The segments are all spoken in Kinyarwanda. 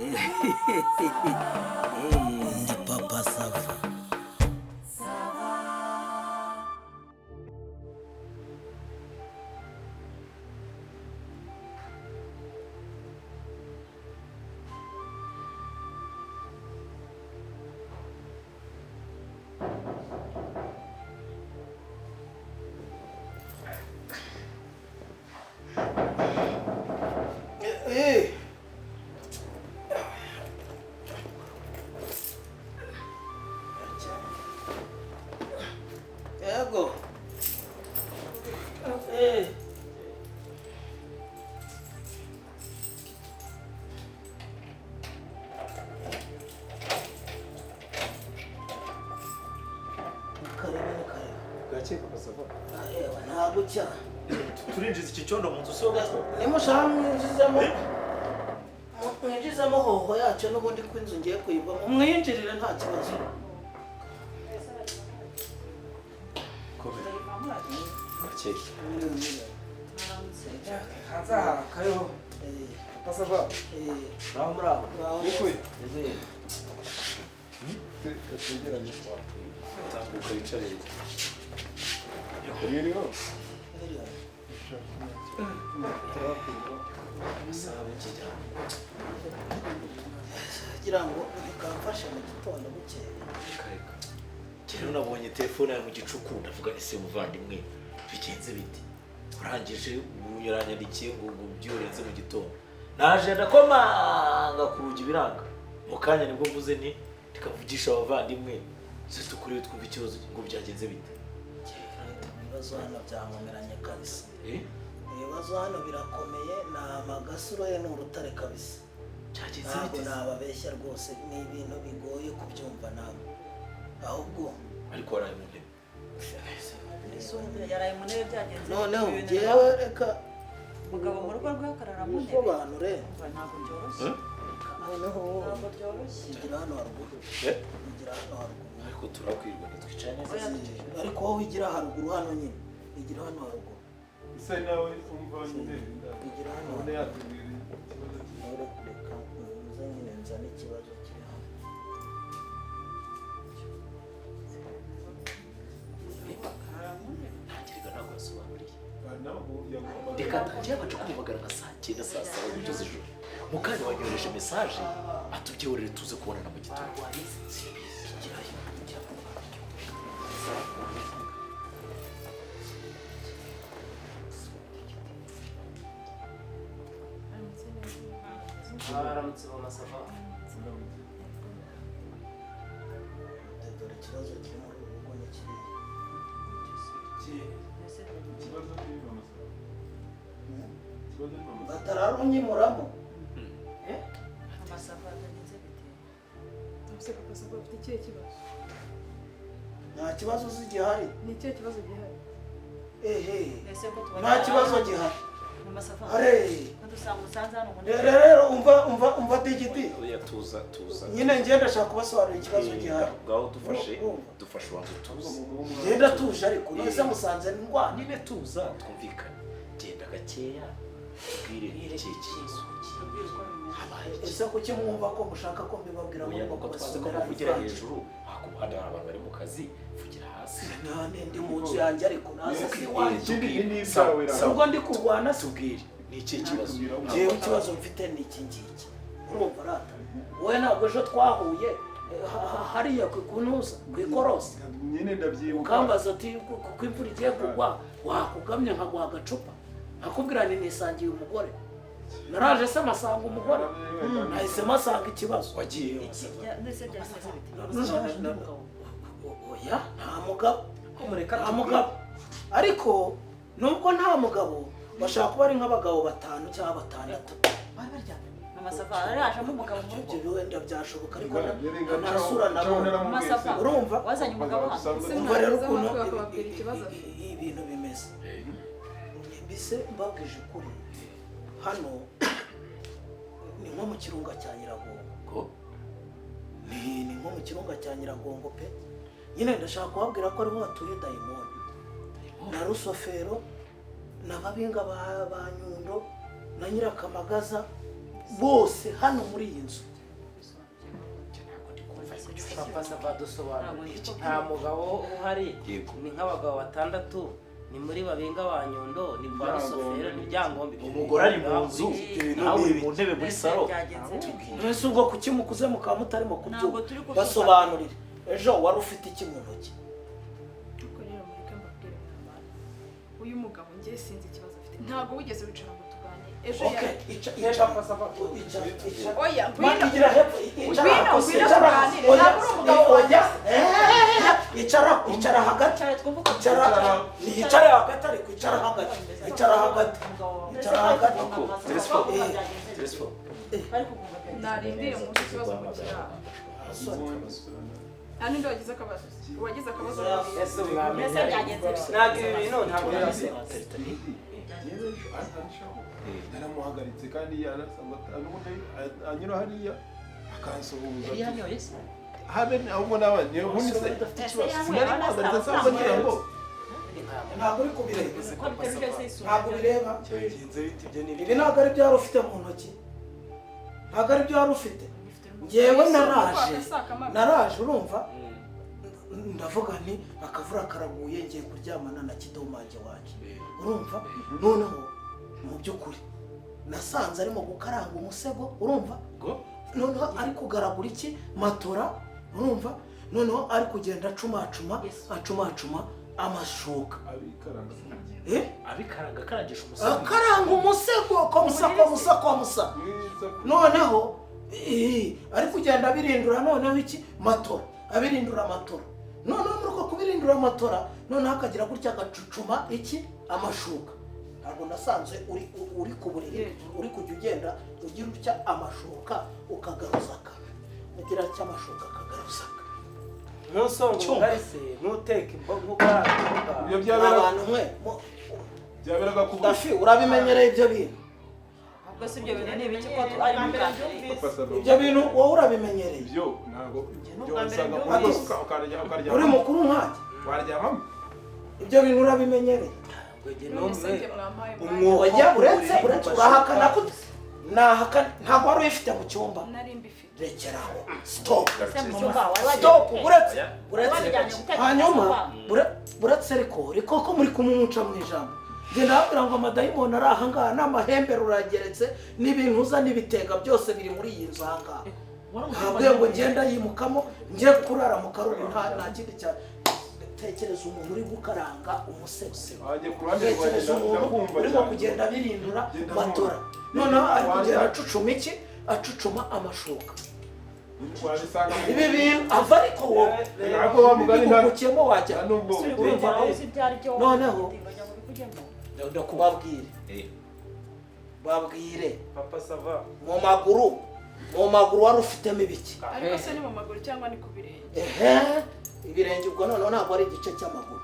Ndi Papa Sava. Ego. Gake Papa Sava. Ntabwo cya. Turinjiza iki cyondo mu nzu so gato. Nimushaka mwinjizamo hoho yacu n'ubundi kw'inzu ngiye kuyivamo mwinjirire nta kibazo. Gake. Hanze aha kayo. Papa Sava. Bravo. Nikuye. Kategeranye kwa. Tambuka yicare. Yiriho. Kugira ngo bikamfashe mu gitondo bukeye. Kera nabonye telefone yawe mu gicuku ndavuga ese muvandimwe bigenze bite urangije unyuranyandikiye ngo byurenze mu gitondo naje ndakomanga ku rugi biranga mu kanya nibwo mvuze nti tikavugisha abavandimwe se tukuriye twumva ikibazo ngo byagenze bite Ibibazo hano byankomeranye kabisa. Ibibazo hano birakomeye n'amagasuro ye n'urutare kabisa. Byagenze Ntabwo bite nababeshya rwose ni ibintu bigoye kubyumva nabo. Ahubwo ariko waraye mu ntebe yaraye mu ntebe byagenze noneho ngewe reka umugabo mu rugo rwe akarara mu ntebe usobanure. ntabwo byoroshye Noneho ntabwo byoroshye igira hano haruguru. Igira hano haruguru. ariko turakwirwa ntitwicaye neza Ariko wowe igira haruguru hano nyine. Igira hano haruguru. Isa nawe umva nyine Igira hano none haruguru. yatubwira ikibazo Nawe reka nze nyine nzane ikibazo kiri hano. ntangirika ntabwo yasobanuriye ntabwo yagombaga reka ntangiye baca kumubagara nka saa cyenda saa saba n'igice z'ijoro mu kanya wanyohereje mesaje atubyiyorere tuze kubonana mu gitondo Aramutse Mama Sava. Dore ikibazo kiri muri uru rugo ni kiriya. ikibazo ni Mama Sava. Ikibazo ni Mama Sava. Batararunyimuramo. amasava byagenze bite Ese Papa Sava ufite ikihe kibazo? Nta kibazo uzi gihari. Ni ikihe kibazo gihari? ese ko Nta kibazo gihari. amasava Are. ko dusanga usanze hano mu Rero umva digiti. oya tuza Nyine ngenda ndashaka kubasobanurira ikibazo gihari. ngaho dufashe wanzu tuza Ngenda tuje ariko nese musanze ndwana. nyine tuza twumvikane genda gakeya tubwire ikihe kibazo habaye iki Ese kuki mwumva ko mushaka ko mbibabwira oya nuko twaze ko kuvugira hejuru hakuhanda hari abantu bari mu kazi vugira hasi Nane ndi mu nzu yanjye ariko naze si wanjye. Ikindi ni ibyawe Ubwo ndi kurwana se. tubwire ni ikihe kibazo Jewe ikibazo mfite ni iki ngiki. Urumva rata. Wowe ntabwo ejo twahuye hariya kunuza kwikorosi. nyine ndabyibuka Ukambaza ati kuko imvura igiye kugwa wakugamye nkaguha agacupa akubwira ni nisangiye umugore naraje se masanga umugore nahise masanga ikibazo wagiye ndetse byagenze bite oya nta mugabo nta mugabo ariko nubwo nta mugabo bashaka kuba ari nk'abagabo batanu cyangwa batandatu. bari baryamye amasava arajemo umugabo mu rugo Ibyo wenda byashoboka ariko ntarasura nabo. Masava Urumva wazanye umugabo hano umva rero Mwagize ukuntu amatwi bakababwira ikibazo afite. ibintu bimeze. Mbese mbabwije ukuri hano ni nko mu kirunga cya Nyiragongo. Ni nko mu kirunga cya Nyiragongo pe. Nyine ndashaka kubabwira ko ariho hatuye dayimoni na rusofero na babinga ba Nyundo na Nyirakamagaza bose hano muri iyi nzu. papa sava dusobanura nta mugabo uhari ni nk'abagabo batandatu ni muri babinga ba Nyundo ni kwa Rusofero ni byangombe umugore ari mu nzu nawe uri mu ntebe muri salo mwese ubwo kukimukuze mukaba mutarimo kubyuka basobanurire ejo wari ufite iki mu ntoki Ubwo rero mureke mbabwire mwana. Uyu mugabo njye sinzi ikibazo afite. Ntabwo wigeze wicara ngo tuganire. Ejo okay ica papa sava ica Oya, igira hepfo ngwino tuganire. Ntabwo uri umugabo wanjye. icara hagati nicare hagati ariko icara hagati icara hagati Narindire mu kibazo kugira. Ani ndo wagize akabazo. Wagize akabazo. ese mwamenye Mbese byagenze bite? ntabwo ibi bintu ntabwo bizi naramuhagaritse kandi yarasanga n'ubundi anyura hariya akansuhuza habe ahubwo n'abandi ubundi se sinari muhagaritse nsanga ngira ngo ntabwo uri kubireba ntabwo bireba ibi ntabwo ari byo wari ufite mu ntoki ntabwo ari byo wari ufite ngewe naraje urumva ndavuga nti akavura karaguye ngiye kuryamana na kidomange wacu urumva noneho mu by'ukuri nasanze arimo gukaranga umusego urumva noneho ari kugaragura iki matora urumva noneho ari kugenda acumacuma amashuka abikaranga karangisha umusego akaranga umusego ko musa noneho ari kugenda abirindura noneho iki matora abirindura matora noneho muri uko kubirindura matora noneho akagira gutya agacucuma iki amashuka ntabwo nasanze uri ku buriri uri kujya ugenda ugira utya amashuka ukagaruzaka ugira atya amashuka akagaruzaka ntusonga se ntuteke nk'ukaranga ibyo byabera abantu mwe byaberaga ku dafi urabimenyereye ibyo bintu ubwo si ibyo bintu ni ibiki ko ari mu kantu ibyo bintu wowe urabimenyereye ibyo ntabwo ibyo wasanga ukarya uri mukuru nkanjye waryamamo ibyo bintu urabimenyereye Umwuga uretse urahakana ko ntabwo wari uyifite mu cyumba nari mbifite. rekeraho stop uretse hanyuma uretse ariko ko muri kumumuca mu ijambo ngenda babwira ngo amadayimoni ari ahangaha n'amahembe rurageretse n'ibintu uza n'ibitega byose biri muri iyi nzu ahangaha ntabwo ngo ngenda yimukamo ngiye kurara mu karubi nta kindi cyane tekereza umuntu uri gukaranga umusego tekereza umuntu urimo kugenda birindura matora noneho ari kugenda acucuma amashuka ibi bintu ava ariko wowe bikugukiyemo wajya noneho babwire papa sava mu maguru wari ufitemo ibiki Ariko se ni mu maguru cyangwa ni ku birenge? ibirenge ubwo noneho ntabwo ari igice cy'amaguru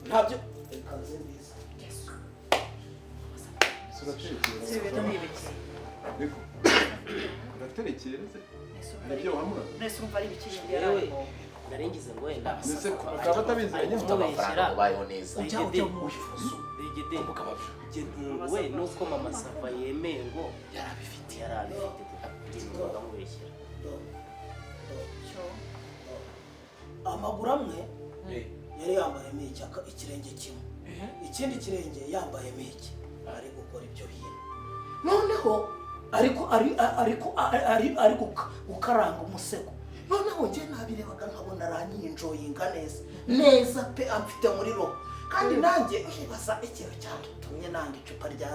ntabyo ikaze neza uraterekere se nibyo wamura nese umva ari ibiki yewe naringize ngo wenda nese bakaba batabiziranye ufite amafaranga ubayeho neza we nuko mama sava yemeye ngo yarabifite kugira ngo amubeshyera amaguru amwe yari yambayemo ikirenge kimwe ikindi kirenge yambayemo iki ari gukora ibyo bintu noneho ari gukaranga umusego noneho njye nabirebaga nkabona aranyinjoyinga neza pe amfite muri roho kandi nanjye nkibaza ikintu cyatumye nanga icupa rya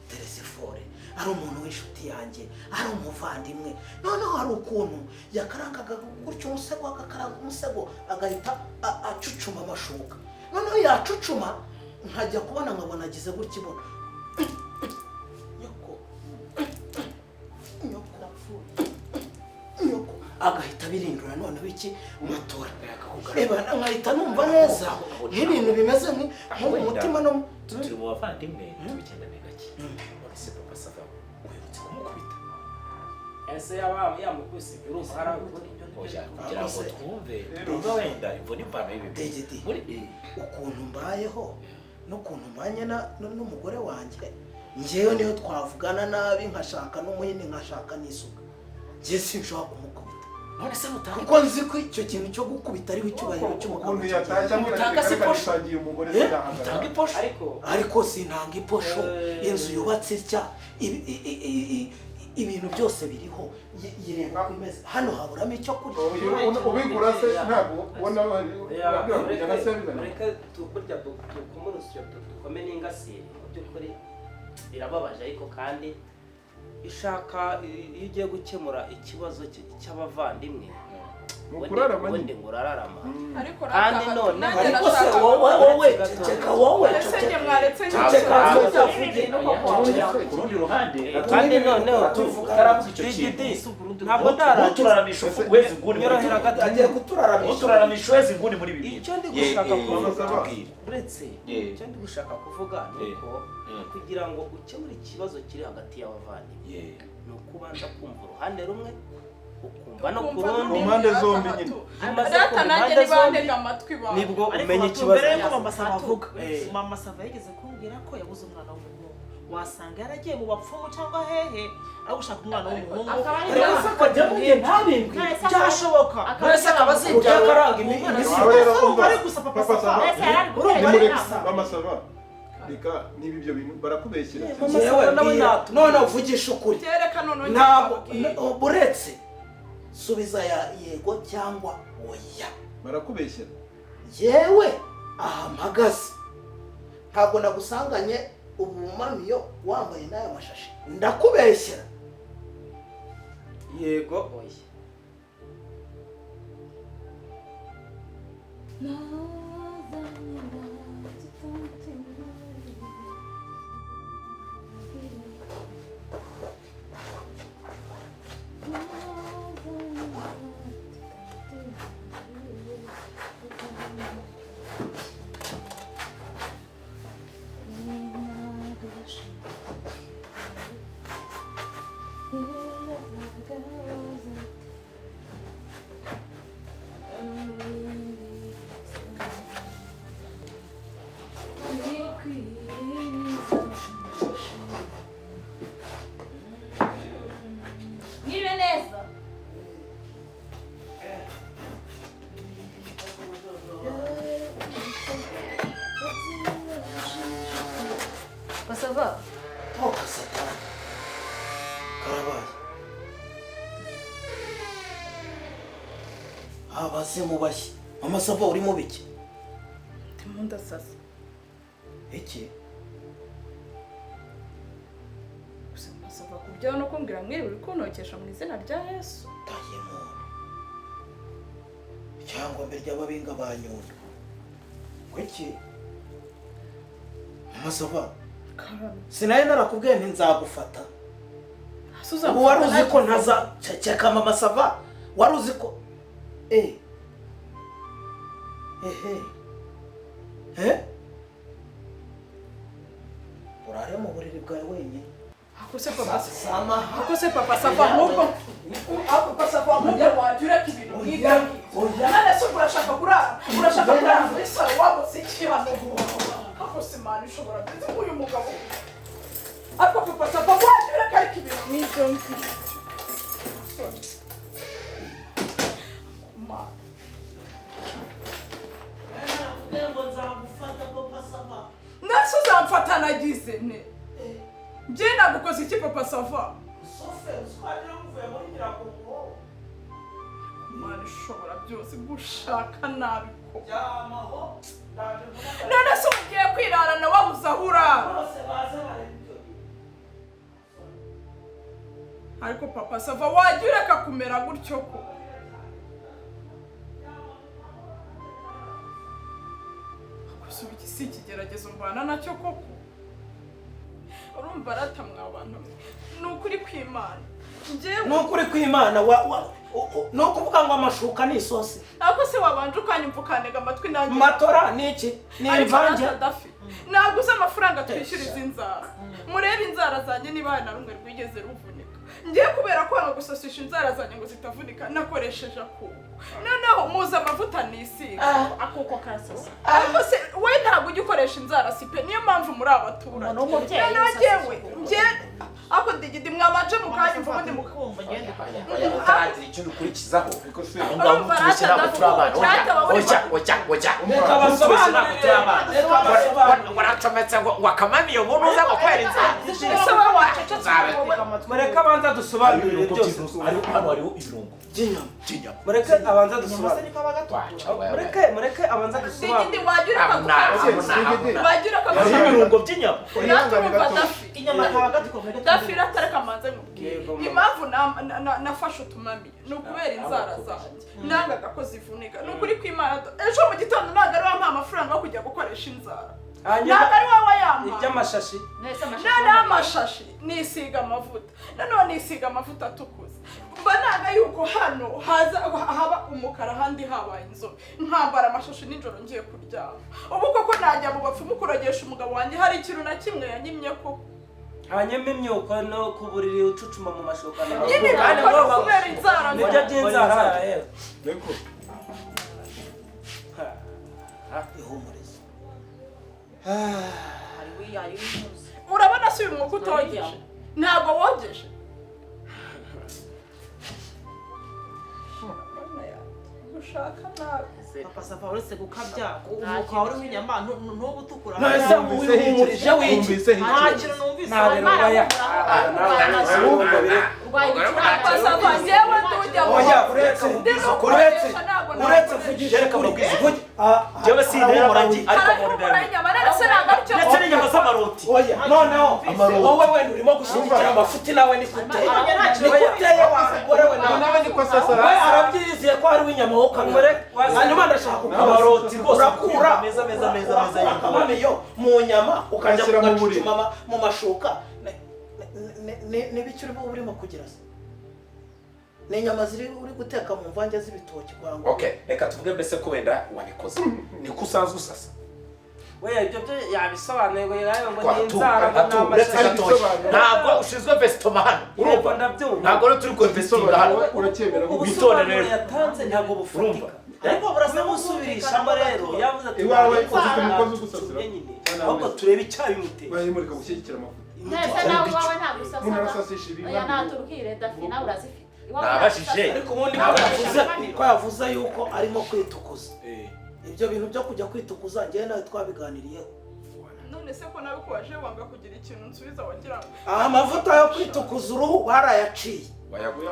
teresifore ari umuntu w'inshuti yanjye ari umuvandimwe noneho hari ukuntu yakarangaga gutyo umusego agakaranga umusego agahita acucuma amashuka noneho yacucuma nkajya kubona nkabona agize gutya ibona nyoko agahita abirindura noneho iki matora nkahita numva neza nk'ibintu bimeze nk'umutima no turi mu bavandimwe tubigendane gake none se papa sava uherutse kumukubita ese yamukubise virusi kugira ngo twumve niba wenda imvune imvano y'ibintu ukuntu mbayeho n'ukuntu mbanye n'umugore wanjye ngewe niyo twavugana nabi nkashaka n'umuhini nkashaka n'isuka njye sinshobora kumukubita none se mutanga kuko nzi ko icyo kintu cyo gukubita ariho icyubahiro cy'umugabo ukuntu yatashye Mutanga se amwereka posho. agiye umugore mutanga sinahagarara iposho ariko sintanga iposho inzu yubatse itya ibintu byose biriho yireba uko imeze hano haburamo icyo kurya ubigura se ntabwo ubona reka burya dukomurusyo dukome n'ingasire mu by'ukuri birababaje ariko kandi ishaka iyo ugiye gukemura ikibazo cy'abavandimwe ubundi ngo urararama ariko kandi none ariko se wowe ceceka wowe ku rundi ruhande kandi noneho utaravuga icyo kintu ntabwo ndaragize turaramisha wezi nguni nyorohera gato agiye kuturaramisha turaramisha wezi nguni muri bibiri icyo ndi gushaka kuvuga kubwira uretse icyo ndi gushaka kuvuga ni uko kugira ngo ukemure ikibazo kiri hagati y'abavandimwe ni uko ubanza kumva uruhande rumwe ukumva no ku rundi impande zombi nyine data nanjye nibantega amatwi bawe nibwo umenya ikibazo mbere yuko mama Sava avuga mama Sava yigeze kumbwira ko yabuze umwana w'umuhungu wasanga yaragiye mu bapfumu cyangwa hehe ari gushaka umwana w'umuhungu ariko se akajya mu gihe ntabimbi byashoboka mbese akaba azinjira akaranga iminsi aho rero umva ari gusa papa Sava mama Sava reka niba ibyo bintu barakubeshyira none uvugisha ukuri kereka none ntabwo buretse subiza ya yego cyangwa oya barakubeshyira yewe aha mpagaze ntabwo nagusanganye ubumamiyo wambaye n'aya mashashi ndakubeshyera yego oya Nibe neza. Basava. toka satani karabaye abazimu bashya mama Sava uri mu biki ndimo ndasasa iki gusa Basava kubyo no kumbwira mwiri uri kunokesha mu izina rya Yesu tayemo cyangwa mbere y'ababinga banyundo kuki mama Sava sinaye narakubwiye nti nzagufata ubu wari uzi ko ntaza ceceka mama Sava wari uzi ko urare mu buriri bwawe wenyine akose papa Sava ahubwo wagira ibintu nk'ibyo none se urashaka kurara muri salo wabutse ikibazo akose imana ishobora ndetse nk'uyu mugabo ariko papa Sava wagira ariko ibintu nk'ibyo nase uzamfata nagize ne njye nagukoze iki papa Sava imana ishobora byose gushaka nabi ko none se ugiye kwirarana wabuze aho urara ariko papa Sava wajya ureka kumera gutyo ko gusa iki si ikigeragezo mbana nacyo koko urumva aratamwa abantu ni ukuri kw'Imana ni ukuri kw'Imana ni ukuvuga ngo amashuka ni isosi ariko se wabanje ukanyumva ukantega amatwi nanjye matora ni iki ni imvange naguze amafaranga twishyuriza inzara murebe inzara zanjye niba hari na rumwe rwigeze ruvunika ngiye kubera kwanga gusasisha inzara zanjye ngo zitavunika nakoresheje akuko noneho muzi amavuta nisiga akuko karasasa ariko se we ntabwo ujya ukoresha inzara sipe niyo mpamvu muri abaturage noneho njyewe ako digidi mwabanje mukanya mvuga ndi mukumva ngende utaragira icyo dukurikizaho ariko se aho ngaho mutubese ntabwo turi abana oja reka basobanure waracometse ngo akamami iyo muntu uza gukwera inzara ese wowe wacecetse mureke abanza dusobanurire byose hano hariho ibirungo by'inyama mureke abanza dusobanurire mureke abanza dusobanurire digidi wagira hariho ibirungo by'inyama inyama kaba gatukomeye dafira atareka manze mubwire impamvu nafashe utumami ni ukubera inzara zanjye nangaga ko zivunika ni ukuri kw'Imana ejo mu gitondo ntabwo ari wampa amafaranga yo kujya gukoresha inzara ntabwo ari wowe yampa iby'amashashi noneho amashashi nisiga amavuta nanone nisiga amavuta atukuza mba nanga yuko hano haba umukara ahandi habaye inzobe nkambara amashashi nijoro ngiye kuryama ubu koko najya mu bapfumu kurogesha umugabo wanjye hari ikintu na kimwe yanyimye ko hanyuma imyuko no ku buriri ucucuma mu mashuka nyine ntabwo kubera inzara nibyo by'inzara reko ihumuriza urabona si uyu mwuga utogeje ntabwo wogeje ushaka nabi papa sava uretse gukabya umwuka wawe uriho inyama ntuba utukura nahise wihumurije wiki nta kintu numvise uretse kugisha jewe sintera amagi ariko ndetse n'inyama z'amaroti noneho wowe wenda urimo gushyigikira amafuti nawe ni kuteye wowe nawe niko sasa arabyiziye ko hariho inyama wowe ukamureka hanyuma ndashaka amaroti rwose urakura meza akamamiyo mu nyama ukajya kugacucuma mu mashuka n'ibiki urimo kugira se ni inyama uri guteka mu mvange z'ibitoki kwa ngo okay reka tuvuge mbese ko wenda wabikoze niko usanzwe usasa weya ibyo byo yabisobanuye ngo yayo ngo ni inzara ngo n'amashashi ntabwo ushinzwe vestoma hano urumva ntabwo rero turi kuinvestinga hano uracyemera ko witonde rero yatanze ntabwo bufutika ariko burasa musubirishamo rero yavuze ati iwawe ufite umukozi ugusasira ahubwo turebe icyabimuteye bayimurika gushyigikira amafuti Nese nawe wawe ntabwo umuntu usasa. arasasisha ibintu Oya natubwire Dafi nawe urazifite. nabashije ariko ubundi ko yavuze yuko arimo kwitukuza ibyo bintu byo kujya kwitukuza njyewe nawe twabiganiriyeho none se ko nawe ko waje wanga kugira ikintu nsubiza wagira ngo amavuta yo kwitukuza uruhu barayaciye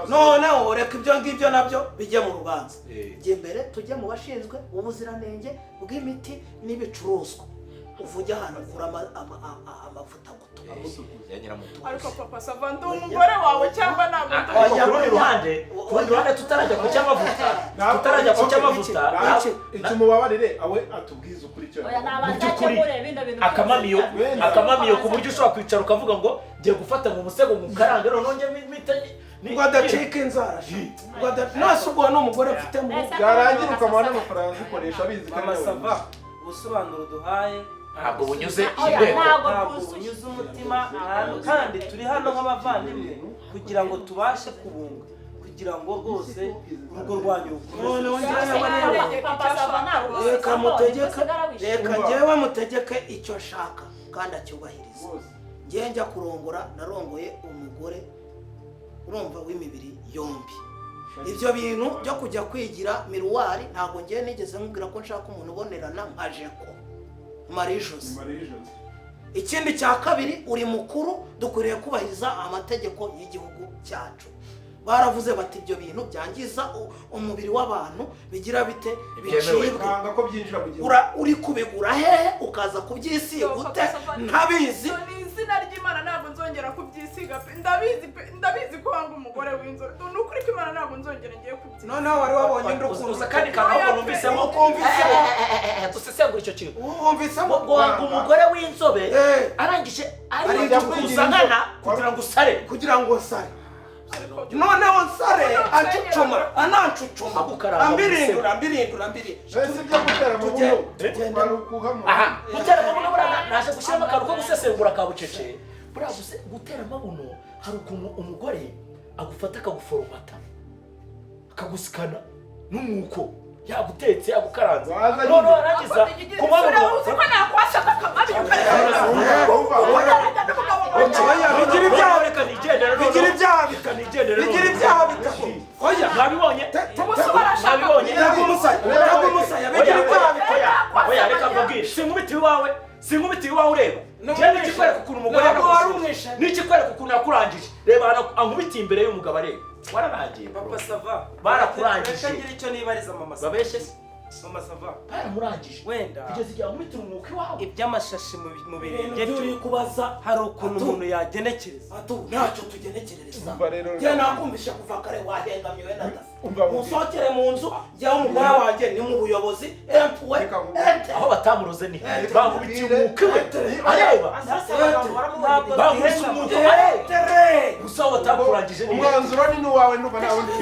noneho reka ibyo ngibyo nabyo bijye mu rubanza jye mbere tujye mu bashinzwe ubuziranenge bw'imiti n'ibicuruzwa uvuge ahantu ugura amavuta ya nyiramutungo ariko papa sava ndi umugore wawe cyangwa ntabwo ku rundi ruhande tutarajya ku cy'amavuta icyo umubabarire awe atubwize ukuri cyo Oya nabanzaje mure bino bintu. akamamiyo ku buryo ushobora kwicara ukavuga ngo ngiye gufata mu musego mu karanga none nge mpita ngo adacika inzara nase ubwo n'umugore mfite mu yarangira ukamuha n'amafaranga azikoresha abizi ko amasava ubusobanuro duhaye ntabwo bunyuze ntabwo bunyuze umutima ahantu kandi turi hano nk'abavandimwe kugira ngo tubashe kubunga kugira ngo rwose urugo rwanyu reka njyewe mutegeke icyo nshaka kandi acyubahiriza njyewe njya kurongora narongoye umugore urumva w'imibiri yombi ibyo bintu byo kujya kwigira miruwari ntabwo njyewe nigeze nkubwira ko nshaka umuntu ubonerana nka jeko marijosi ikindi cya kabiri uri mukuru dukwiriye kubahiriza amategeko y'igihugu cyacu baravuze bati ibyo bintu byangiza umubiri w'abantu bigira bite bicibwa ko byinjira mu gihugu uri kubigura hehe ukaza kubyisiga gute ntabizi izina ry'Imana ntabwo nzongera kubyisiga pe ndabizi ko wanga umugore w'inzobe ni ukuri ko Imana ntabwo nzongera ngiye kubyisiga noneho wari wabonye uza kandi kanahubwo numvisemo dusesengura icyo kintu wumvisemo wanga umugore w'inzobe arangije arikuzangana kugira ngo usare noneho nsare ancucuma anancucuma ambirindura ese byo gutera amabuno barukuhamo gutera amabuno naje gushyiramo akantu ko gusesengura ka bucece buriya gutera amabuno hari ukuntu umugore agufata akaguforomata akagusikana n'umwuko yagutetse agukaranze noneho arangiza ku mabuno uzi ko nakwashaka akamabi bigira ibyaha reka nigendera bigira ibyaha reka nigendera bigira ibyaha bitatu oya mwabibonye mwabibonye ntabwo umusaya bigira ibyaha bitatu oya reka mbabwire sinkubitiye iwawe ureba njye nikikwereka ukuntu umugore yagushe nikikwereka ukuntu yakurangije reba ankubitiye imbere y'umugabo areba wararangiye papa sava barakurangije reka ngira icyo nibariza mama sava babeshye mama sava baramurangije wenda kugeza igihe ankubitira umwuka iwawe iby'amashashi mu birenge ibyo uri kubaza hari ukuntu umuntu yagenekereza ntacyo tugenekerereza Umva rero njye nakumvisha kuva kare wahengamye we na dafi Umva mubwire. musohokere mu nzu jyaho umugore wanjye ni mu buyobozi empuwe Reka nkubwire. aho batamuroze ni bankubitiye umwuka iwe areba bankubise umwuka areba gusa aho batakurangije ni umwanzuro ni n'uwawe ndumva nawe ndi